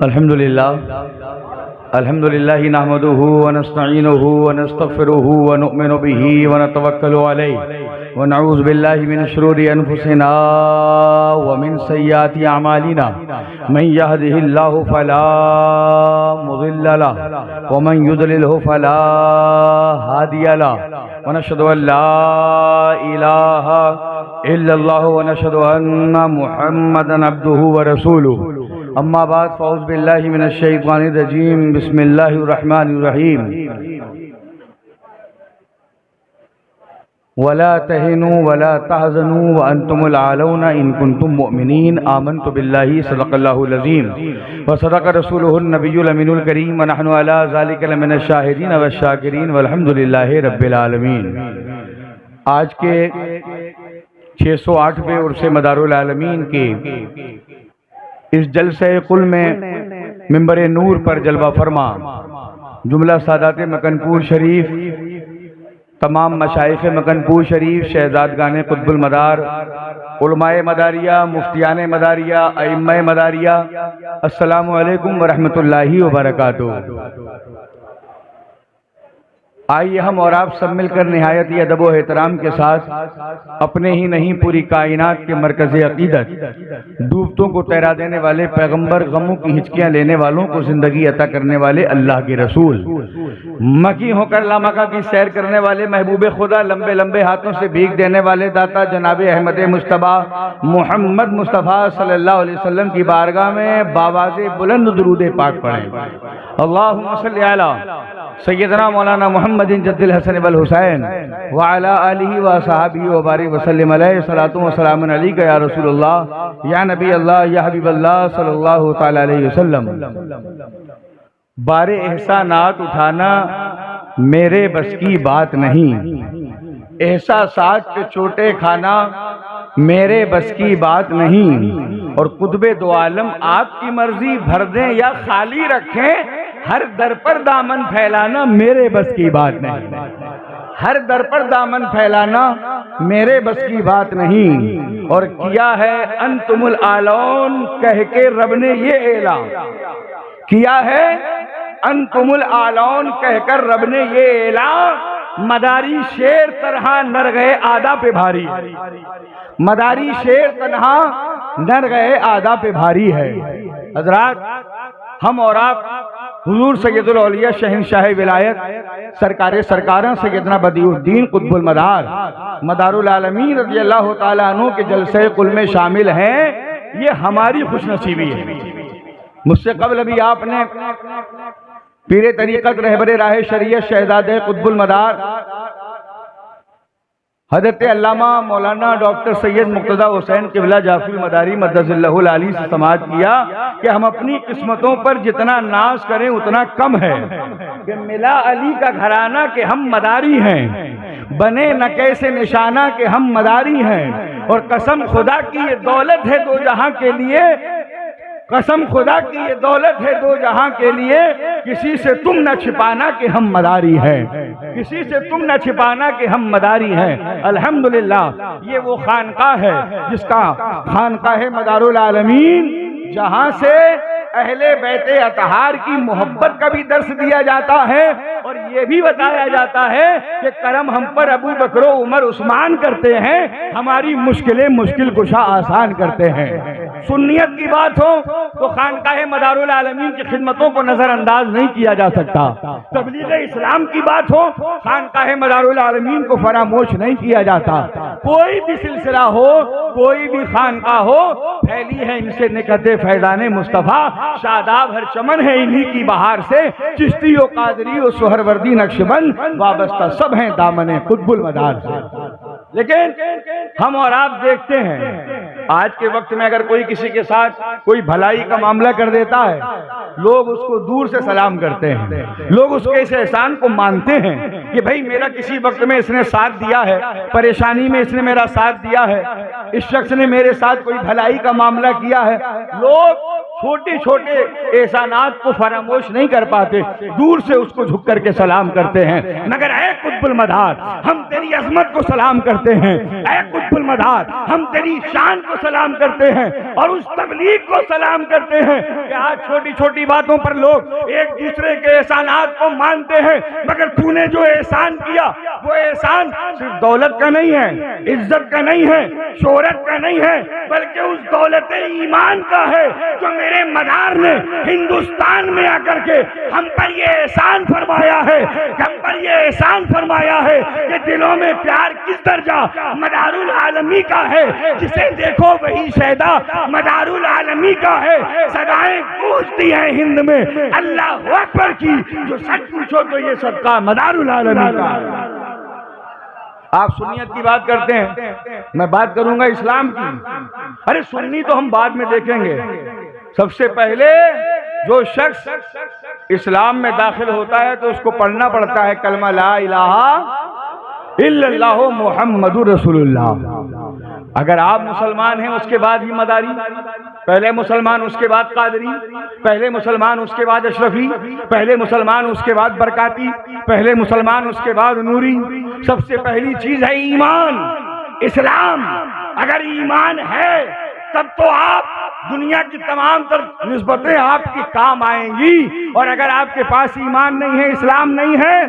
الحمد للہ نحمده ونستعینه ونستغفره ونؤمن به ونتوکل علیہ ونعوذ باللہ من شرور انفسنا ومن سیئات اعمالنا من يهده اللہ فلا مضل له ومن يضلله فلا هادی له ونشهد ان لا الہ الا اللہ ونشهد ان محمدا عبده ورسوله اما بعد فاعوذ باللہ من الشیطان الرجیم بسم اللہ الرحمن الرحیم ولا تهنوا ولا تحزنوا وانتم الاعلون ان کنتم مؤمنین آمنت باللہ صدق اللہ العظیم وصدق رسولہ النبی الامین الکریم ونحن علی ذلک لمن الشاہدین والشاکرین والحمد للہ رب العالمین۔ آج کے 608ویں عرص مدار العالمین کے اس جلسہ کل میں منبر نور پر جلوہ فرما جملہ سادات مکن پور شریف، تمام مشائخ مکن پور شریف، شہزادگان قطب المدار، علماء مداریہ، مفتیان مداریہ، ائمہ مداریہ، السلام علیکم ورحمۃ اللہ وبرکاتہ۔ آئیے ہم اور آپ سب مل کر نہایت ہی ادب و احترام کے ساتھ اپنے ہی نہیں پوری کائنات کے مرکز عقیدت، ڈوبتوں کو تیرا دینے والے پیغمبر، غموں کی ہچکیاں لینے والوں کو زندگی عطا کرنے والے اللہ کے رسول، مکی ہو کر لامکہ کی سیر کرنے والے محبوب خدا، لمبے لمبے ہاتھوں سے بھیک دینے والے داتا جناب احمد مجتبیٰ محمد مصطفیٰ صلی اللہ علیہ وسلم کی بارگاہ میں باواز بلند درود پاک پڑھیں۔ اللہم صلی علی سیدنا مولانا محمد جد الحسن والحسین وعلی آلہ وصحابہ وبارک وسلم علیہ صلاۃ و سلام علیک یا رسول اللہ یا نبی اللہ یا حبیب اللہ صلی اللہ تعالی علیہ وسلم۔ بار احسانات اٹھانا میرے بس کی بات نہیں، احساسات کے چوٹے کھانا میرے بس کی بات نہیں، اور قطب دو عالم آپ کی مرضی بھر دیں یا خالی رکھیں، ہر در پر دامن پھیلانا میرے بس کی بات نہیں، ہر در پر دامن پھیلانا میرے بس کی بات نہیں۔ اور کیا ہے انتم الاعلون کہہ کے رب نے یہ اعلان کیا ہے، انتم الاعلون کہہ کر رب نے یہ اعلان، مداری شیر تنہا نر گئے آدھا پہ بھاری، مداری شیر تنہا نر گئے آدھا پہ بھاری ہے۔ حضرات، ہم اور آپ حضور سید الاولیاء شہنشاہ ولایت سرکار سرکاراں سیدنا بدیع الدین قطب المدار مدار العالمین رضی اللہ تعالیٰ عنہ کے جلسہ کل میں شامل ہیں، یہ ہماری خوش نصیبی ہے۔ مجھ سے قبل ابھی آپ نے پیر طریقت رہبر راہ شریعت شہزادہ قطب المدار حضرت علامہ مولانا ڈاکٹر سید مقتدی حسین قبلہ جعفری مداری مدظ اللہ العالی سے سماعت کیا کہ ہم اپنی قسمتوں پر جتنا ناز کریں اتنا کم ہے، کہ ملا علی کا گھرانہ کہ ہم مداری ہیں، بنے نہ کیسے نشانہ کہ ہم مداری ہیں، اور قسم خدا کی یہ دولت ہے دو جہاں کے لیے، قسم خدا کی یہ دولت ہے دو جہاں کے لیے، کسی سے تم نہ چھپانا کہ ہم مداری ہیں، کسی سے تم نہ چھپانا کہ ہم مداری ہیں۔ الحمدللہ یہ وہ خانقاہ ہے جس کا خانقاہ مدار العالمین، جہاں سے اہل بیت اطہار کی محبت کا بھی درس دیا جاتا ہے، اور یہ بھی بتایا جاتا ہے کہ کرم ہم پر ابو بکر و عمر عثمان کرتے ہیں، ہماری مشکلیں مشکل کشا آسان کرتے ہیں۔ سنیت کی بات ہو تو خانقاہ مدار العالمین کی خدمتوں کو نظر انداز نہیں کیا جا سکتا، تبلیغ اسلام کی بات ہو خانقاہ مدار العالمین کو فراموش نہیں کیا جاتا۔ کوئی بھی سلسلہ ہو، کوئی بھی خانقاہ ہو، پھیلی ہے ان سے نکہت فیضان مصطفیٰ، شاداب ہر چمن ہے انہی کی بہار سے، چشتی و قادری و سہروردی نقشبند وابستہ سب ہیں دامن قطب المدار سے۔ لیکن ہم اور آپ دیکھتے ہیں آج کے وقت میں اگر کوئی کسی کے ساتھ کوئی بھلائی کا معاملہ کر دیتا ہے لوگ اس کو دور سے سلام کرتے ہیں، لوگ اس کے اس احسان کو مانتے ہیں کہ بھائی میرا کسی وقت میں اس نے ساتھ دیا ہے، پریشانی میں اس نے میرا ساتھ دیا ہے، اس شخص نے میرے ساتھ کوئی بھلائی کا معاملہ کیا ہے۔ لوگ چھوٹے چھوٹے احسانات کو فراموش نہیں کر پاتے، دور سے اس کو جھک کر کے سلام کرتے ہیں۔ مگر اے قطب المدار، ہم تیری عظمت کو سلام کرتے ہیں، اے قطب المدار ہم تیری شان کو سلام کرتے ہیں، اور اس تبلیغ کو سلام کرتے ہیں کہ آج چھوٹی چھوٹی باتوں پر لوگ ایک دوسرے کے احسانات کو مانتے ہیں، مگر تو نے جو احسان کیا وہ احسان صرف دولت کا نہیں ہے، عزت کا نہیں ہے، شہرت کا نہیں ہے، بلکہ اس دولت ایمان کا ہے جو میرے مدار نے ہندوستان میں آ کر کے ہم پر یہ احسان فرمایا ہے، ہم پر یہ احسان فرمایا ہے کہ دلوں میں پیار کس درجہ مدار العالمی کا ہے، جسے دیکھو وہی شہدا مدار العالمی کا ہے۔ صدائیں گونجتی ہیں ہند میں اللہ اکبر کی، جو سچ پوچھو تو یہ صدقہ مدار العالمی کا ہے۔ آپ سنیت کی بات کرتے ہیں، میں بات کروں گا اسلام کی۔ ارے سنی تو ہم بعد میں دیکھیں گے، سب سے پہلے جو شخص اسلام میں داخل ہوتا ہے تو اس کو پڑھنا پڑتا ہے کلمہ لا الہ الا اللہ محمد رسول اللہ۔ اگر آپ مسلمان ہیں اس کے بعد ہی مداری، پہلے مسلمان اس کے بعد قادری، پہلے مسلمان اس کے بعد اشرفی، پہلے مسلمان اس کے بعد برکاتی، پہلے مسلمان اس کے بعد نوری۔ سب سے پہلی چیز ہے ایمان، اسلام۔ اگر ایمان ہے تب تو آپ دنیا کی تمام تر نسبتیں آپ کی کام آئیں گی، اور اگر آپ کے پاس ایمان نہیں ہے، اسلام نہیں ہے،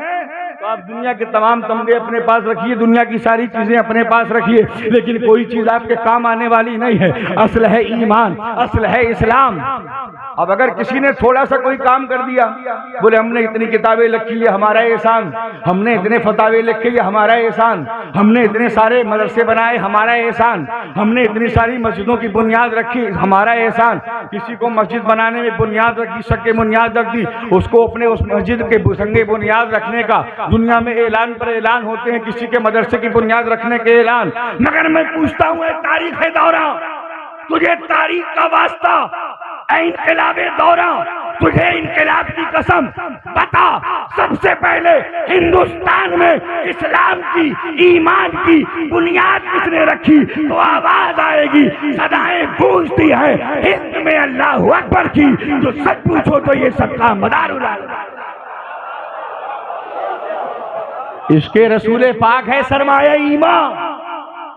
تو آپ دنیا کے تمام تمغے اپنے پاس رکھیے، دنیا کی ساری چیزیں اپنے پاس رکھیے، لیکن کوئی چیز آپ کے کام آنے والی نہیں ہے۔ اصل ہے ایمان، اصل ہے اسلام۔ اب اگر کسی نے تھوڑا سا کوئی کام کر دیا، بولے ہم نے اتنی کتابیں لکھی یہ ہمارا احسان، ہم نے اتنے فتاوے لکھے یہ ہمارا احسان، ہم نے اتنے سارے مدرسے بنائے ہمارا احسان، ہم نے اتنی ساری مسجدوں کی بنیاد رکھی ہمارا احسان۔ کسی کو مسجد بنانے میں بنیاد رکھی، سنگ بنیاد رکھ دی، اس کو اپنے اس مسجد کے سنگ بنیاد رکھنے کا دنیا میں اعلان پر اعلان ہوتے ہیں، کسی کے مدرسے کی بنیاد رکھنے کے اعلان۔ مگر میں پوچھتا ہوں اے تاریخ دورہ، تجھے تاریخ کا واسطہ، اے انقلاب دورہ، تجھے انقلاب کی قسم، بتا سب سے پہلے ہندوستان میں اسلام کی، ایمان کی بنیاد کس نے رکھی؟ تو آواز آئے گی، صدائیں گونجتی ہیں ہند میں اللہ اکبر کی، جو سچ پوچھو تو یہ صدقہ مدار العالمین۔ اس کے رسول پاک ہے سرمایہ ایمان،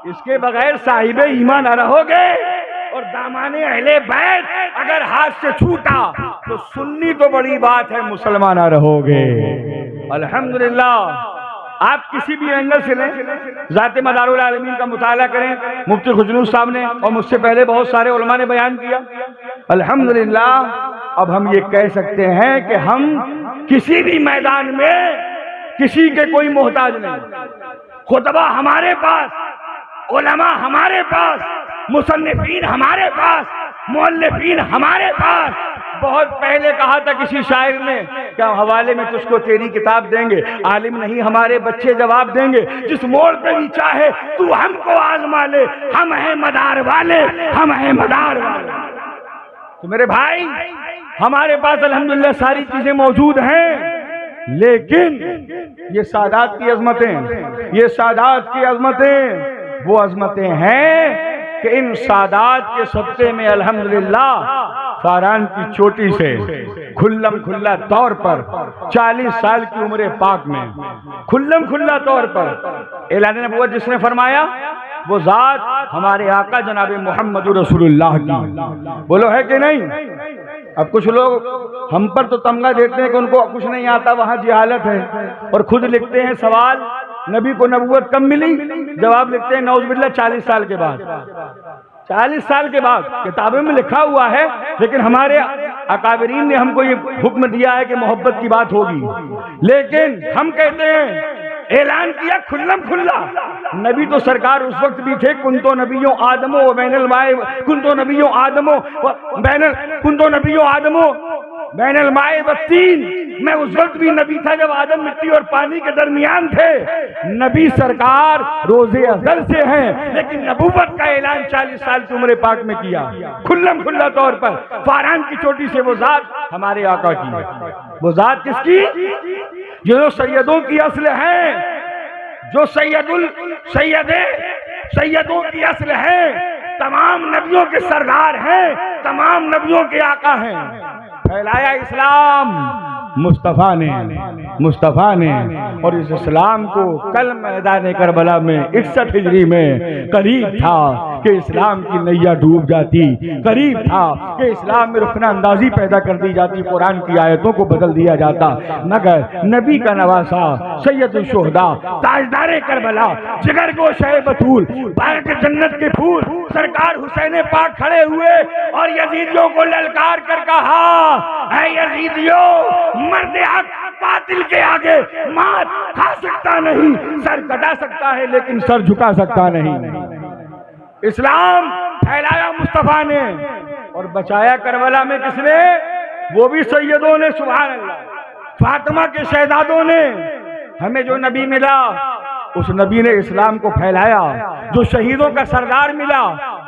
اس کے بغیر صاحب ایمان نہ رہو گے، اور دامان اہل بیت اگر ہاتھ سے چھوٹا تو سنی تو بڑی بات ہے، مسلمان نہ رہو گے۔ الحمدللہ آپ کسی بھی اینگل سے لیں، ذات مدار العالمین کا مطالعہ کریں، مفتی خجلوس صاحب نے اور مجھ سے پہلے بہت سارے علماء نے بیان کیا۔ الحمدللہ اب ہم یہ کہہ سکتے ہیں کہ ہم کسی بھی میدان میں کسی کے کوئی محتاج نہیں، خطبہ ہمارے پاس، علماء ہمارے پاس، مصنفین ہمارے پاس، مؤلفین ہمارے پاس۔ بہت پہلے کہا تھا کسی شاعر نے کہ ہم حوالے میں تجھ کو تیری کتاب دیں گے، عالم نہیں ہمارے بچے جواب دیں گے، جس موڑ پہ بھی چاہے تو ہم کو آزما لے، ہم ہیں مدار والے، ہم ہیں مدار والے۔ تو میرے بھائی ہمارے پاس الحمدللہ ساری چیزیں موجود ہیں، لیکن یہ سادات کی عظمتیں، یہ سادات کی عظمتیں وہ عظمتیں ہیں کہ ان سادات کے صدقے میں الحمدللہ فاران کی چوٹی سے کھلم کھلا طور پر 40 سال کی عمر پاک میں کھلم کھلا طور پر اعلان نبوت جس نے فرمایا وہ ذات ہمارے آقا جناب محمد رسول اللہ کی، بولو ہے کہ نہیں؟ اب کچھ لوگ ہم پر تو تمغہ دیتے ہیں کہ ان کو کچھ نہیں آتا، وہاں جہالت ہے، اور خود لکھتے ہیں سوال نبی کو نبوت کب ملی؟ جواب لکھتے ہیں نعوذ باللہ 40 سال کے بعد۔ 40 سال کے بعد کتابوں میں لکھا ہوا ہے، لیکن ہمارے اکابرین نے ہم کو یہ حکم دیا ہے کہ محبت کی بات ہوگی، لیکن ہم کہتے ہیں اعلان کیا کھلم کھلا۔ نبی تو سرکار اس وقت بھی تھے، کنتو نبیوں آدمو و بین الماء، کنتو نبیوں آدمو کنتو نبیوں آدمو بین الماء والتین، میں اس وقت بھی نبی تھا جب آدم مٹی اور پانی کے درمیان تھے۔ نبی سرکار روز ازل سے ہیں، لیکن نبوت کا اعلان 40 سال کی عمر پاک میں کیا، کھلم کھلا طور پر۔ فاران کی چوٹی سے وہ ذات ہمارے آقا کی ہے۔ وہ ذات کس کی؟ جو سیدوں کی اصل ہیں، جو سیدوں کی اصل ہیں، تمام نبیوں کے سردار ہیں، تمام نبیوں کے آقا ہیں۔ پھیلایا اسلام مصطفیٰ نے، اور اس اسلام کو کل میدان کربلا میں 61 ہجری میں قریب تھا کہ اسلام کی نیا ڈوب جاتی، قریب تھا کہ اسلام میں رخنہ اندازی پیدا کر دی جاتی، قرآن کی آیتوں کو بدل دیا جاتا، مگر نبی کا نواسا سید الشہداء، تاجدار کربلا، جگر گوشہ بطول، باغ جنت کے پھول، سرکار حسین پاک کھڑے ہوئے اور یزیدیوں کو للکار کر کہا، اے یزیدیوں، مرد حق باطل کے آگے مات کھا سکتا نہیں، سر کٹا سکتا ہے لیکن سر جھکا سکتا نہیں۔ اسلام پھیلایا مصطفیٰ نے اور بچایا کربلا میں کس نے؟ وہ بھی سیدوں نے، سبحان اللہ۔ فاطمہ کے شہزادوں نے۔ ہمیں جو نبی ملا اس نبی نے اسلام کو پھیلایا، جو شہیدوں کا سردار ملا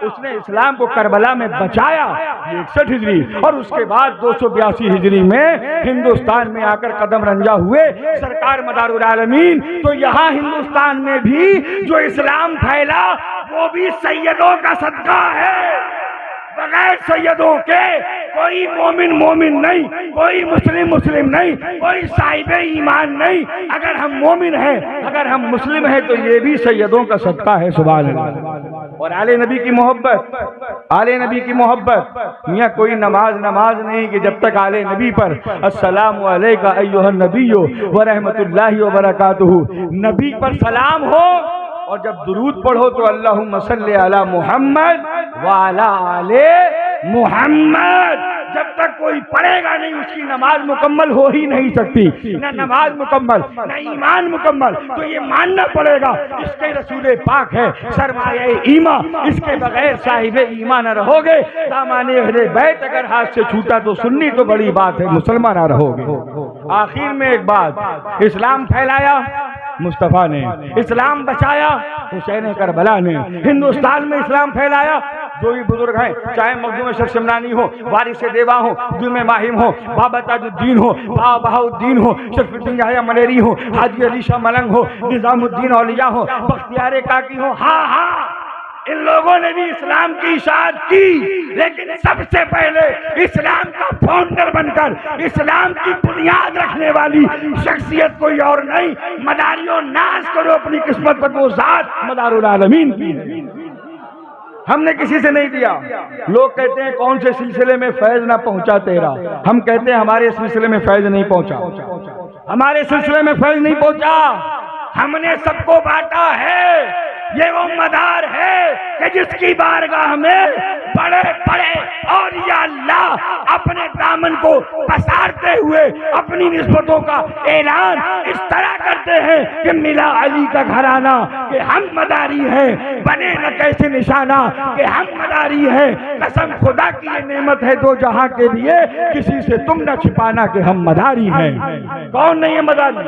اس نے اسلام کو کربلا میں بچایا۔ یہ 61 ہجری اور اس کے بعد 282 ہجری میں ہندوستان میں آ کر قدم رنجا ہوئے سرکار مدار العالمین۔ تو یہاں ہندوستان میں بھی جو اسلام پھیلا وہ بھی سیدوں کا صدقہ ہے۔ بغیر سیدوں کے کوئی مومن نہیں، کوئی مسلم نہیں، کوئی صاحب ایمان نہیں۔ اگر ہم مومن ہیں، اگر ہم مسلم ہیں تو یہ بھی سیدوں کا صدقہ ہے، سبحان اللہ۔ اور آل نبی کی محبت، آل نبی کی محبت، میاں کوئی نماز نہیں کہ جب تک آل نبی پر السلام علیکہ ایھا النبی ورحمۃ اللہ وبرکاتہ نبی پر سلام ہو، اور جب درود پڑھو تو اللہم صلی علی محمد وعلی آل محمد، جب تک کوئی پڑھے گا نہیں اس کی نماز مکمل ہو ہی نہیں سکتی۔ نہ نماز مکمل، نہ ایمان مکمل، تو یہ ماننا پڑے گا اس کے رسول پاک ہے سرمایہ ایمان، اس کے بغیر صاحب ایمان نہ رہو گے۔ دامان اہل بیت اگر ہاتھ سے چھوٹا تو سنی تو بڑی بات ہے، مسلمان نہ رہو گے۔ آخر میں ایک بات، اسلام پھیلایا مصطفیٰ نے، اسلام بچایا حسین کربلا نے، ہندوستان میں اسلام پھیلایا جو بھی بزرگ ہیں، چاہے مخدوم شخص شمنانی ہو، وارث دیوا ہو، دم ماہم ہو، بابا تاج الدین ہو، بابا بہاؤ الدین ہو، شرف الدین یحییٰ ملیری ہو، حاجی علی شاہ ملنگ ہو، نظام الدین اولیاء ہو، بختیار کاکی ہو، ہاں ان لوگوں نے بھی اسلام کی اشاعت کی، لیکن سب سے پہلے اسلام کا فاؤنڈر بن کر اسلام کی بنیاد رکھنے والی شخصیت کوئی اور نہیں۔ مداریوں ناز کرو اپنی قسمت پر، وہ ذات مدار العالمین کی ہے، ہم نے کسی سے نہیں دیا۔ لوگ کہتے ہیں کون سے سلسلے میں فیض نہ پہنچا تیرا، ہم کہتے ہیں ہمارے سلسلے میں فیض نہیں پہنچا، ہمارے سلسلے میں فیض نہیں پہنچا، ہم نے سب کو بانٹا ہے۔ یہ وہ مدار ہے کہ جس کی بارگاہ میں بڑے بڑے اولیاء اللہ اپنے دامن کو پسارتے ہوئے اپنی نسبتوں کا اعلان اس طرح کرتے ہیں کہ ملا علی کا گھرانہ کہ ہم مداری ہیں، بنے نہ کیسے نشانہ کہ ہم مداری ہیں، قسم خدا کی یہ نعمت ہے دو جہاں کے لیے، کسی سے تم نہ چھپانا کہ ہم مداری ہیں۔ کون نہیں ہے مداری؟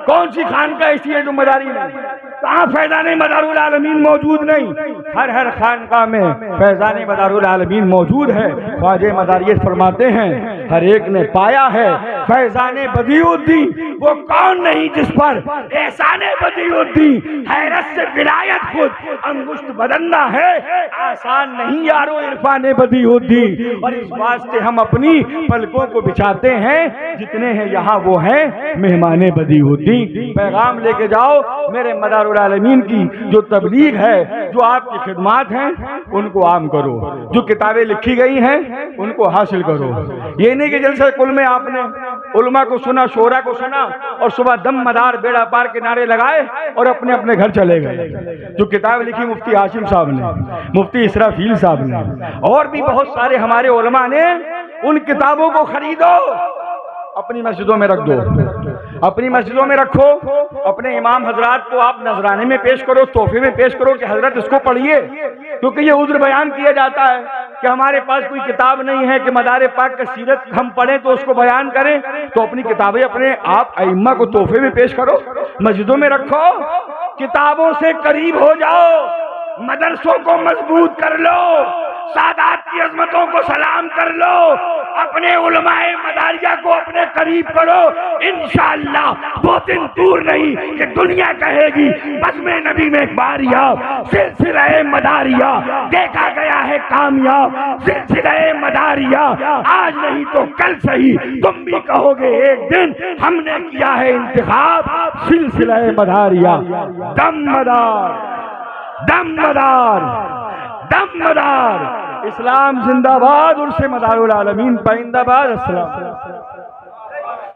کون سی خانقاہ ایسی ہے جو مداری نہیں؟ کہاں فیضان مدار العالمین موجود نہیں؟ ہر خانقاہ میں فیضان مدار العالمین موجود ہے۔ خواجہ مداریت فرماتے ہیں ہر ایک نے پایا ہے فیضان بدیع الدین، وہ کون نہیں جس پر احسان بدیع الدین، حیرت سے ولایت خود انگشت بدلنا ہے، آسان نہیں یارو عرفان بدیع الدین۔ اور اس واسطے ہم اپنی پلکوں کو بچھاتے ہیں، جتنے ہیں یہاں وہ ہیں مہمان بدیع الدین۔ پیغام لے کے جاؤ میرے مدار العالمین کی جو تبلیغ ہے، جو آپ کی خدمات ہیں ان کو عام کرو، جو کتابیں لکھی گئی ہیں ان کو حاصل کرو۔ یہ نہیں کہ جلسہ کل میں آپ نے علماء کو سنا، شورا کو سنا اور صبح دم مدار بیڑا پار کے نعرے لگائے اور اپنے اپنے گھر چلے گئے۔ جو کتاب لکھی مفتی ہاشم صاحب نے، مفتی اسرافیل صاحب نے، اور بھی بہت سارے ہمارے علماء نے، ان کتابوں کو خریدو، اپنی مسجدوں میں رکھ دو، اپنی مسجدوں میں رکھو، اپنے امام حضرات کو آپ نذرانے میں پیش کرو، تحفے میں پیش کرو کہ حضرت اس کو پڑھیے، کیونکہ یہ عذر بیان کیا جاتا ہے کہ ہمارے پاس کوئی کتاب نہیں ہے کہ مدار پاک کا سیرت ہم پڑھیں تو اس کو بیان کریں، تو اپنی کتابیں اپنے آپ ائمہ کو تحفے میں پیش کرو، مسجدوں میں رکھو، کتابوں سے قریب ہو جاؤ، مدرسوں کو مضبوط کر لو، سادات کی عظمتوں کو سلام کر لو، اپنے علماء مداریہ کو اپنے قریب کرو، انشاءاللہ وہ دن دور نہیں کہ دنیا کہے گی بزم نبی میں باریہ سلسلہ مداریہ دیکھا گیا ہے کامیاب، سلسلہ مداریہ آج نہیں تو کل صحیح تم بھی کہو گے ایک دن ہم نے کیا ہے انتخاب سلسلہ مداریہ، دم مدار، دم مدار، دم مدار، اسلام زندہ باد، عرص مدار العالمین پائندہ باد۔ السلام